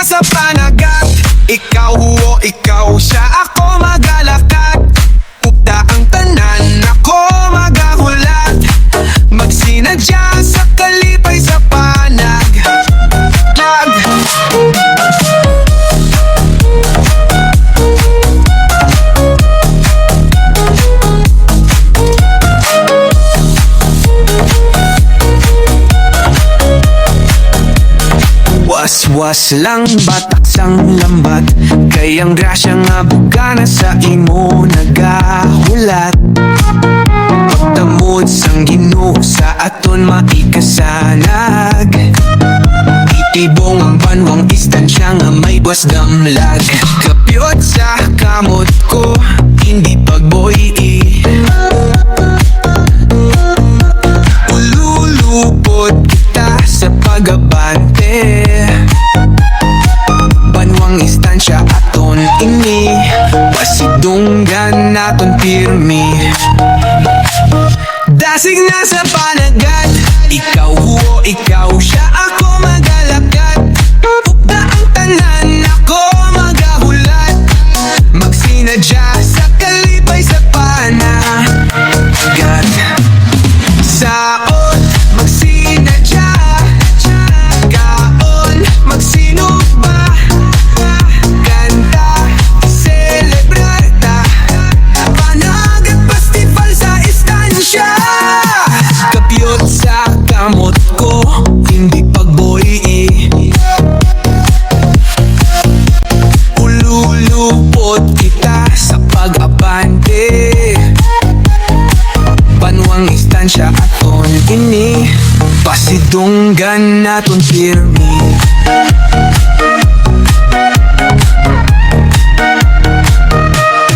nasa panagat. Ikaw o ikaw siya, ako magalakat. Upda ang tanan, ako magahulat. Magsinadya sa kalipay sa panag. Was lang batak sang lambat, kayang grasya nga bugana sa imo nagahulat. Pagtamod sang Ginoo sa aton maikasanag. Itibong ang banwang istansya nga may buwas damlag. Kapyot sa kamot ko, hindi pagboy-i. Ululupot kita sa pagabante. Banwang istansya aton ini, pasidunggan naton pirmi. Dasig na sa panagat, ikaw o ikaw siya, ako magalakat. Upda ang tanan, ako magahulat. Magsinadya sa kalipay sa panagat. Saot, magsinadya. Gaon, magsinug ba? Kanta, celebrar ta. Panagat festival sa istansya. Kapyot sa kamot ko, hindi pagboy-i. Ululupot kita sa pag-abante. Banwang istansya aton ini, pasidunggan naton pirmi.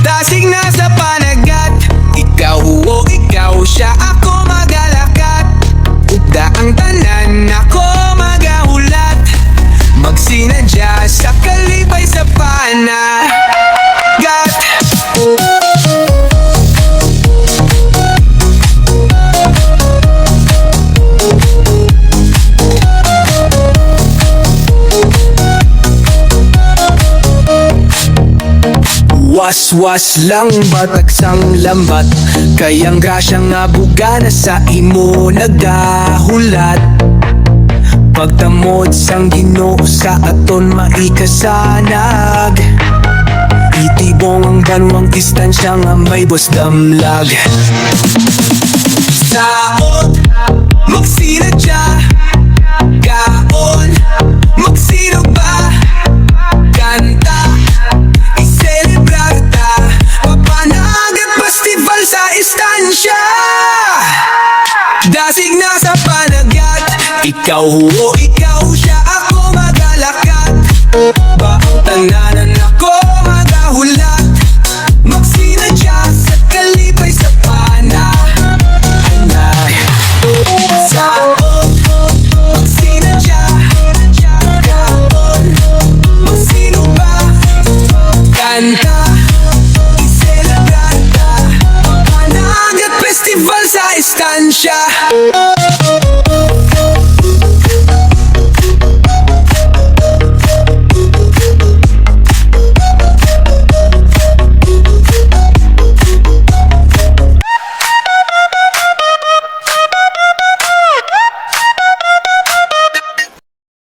Dasig na sa panagat, ikaw o ikaw siya, ako magalakat. Upda ang tanan, ako magahulat. Magsinadya sa kalipay sa panagat. Was lang batag sang lambat, kayang grasya nga bugana sa imo nagahulat. Pagtamod sang Ginoo sa aton maikasanag. Itibong ang banwang istansya nga may buwas damlag. Saot, magsinadya. Gaon, magsinug ba? Kanta, sa istansya. Dasig na sa panagat, ikaw o ikaw siya, ako magalakat. Baang tananan, ako magahulat. Magsinadya sa kalipay sa panaganay. Saot, magsinadya. Gaon, magsinug ba? Kanta, festival sa istansya.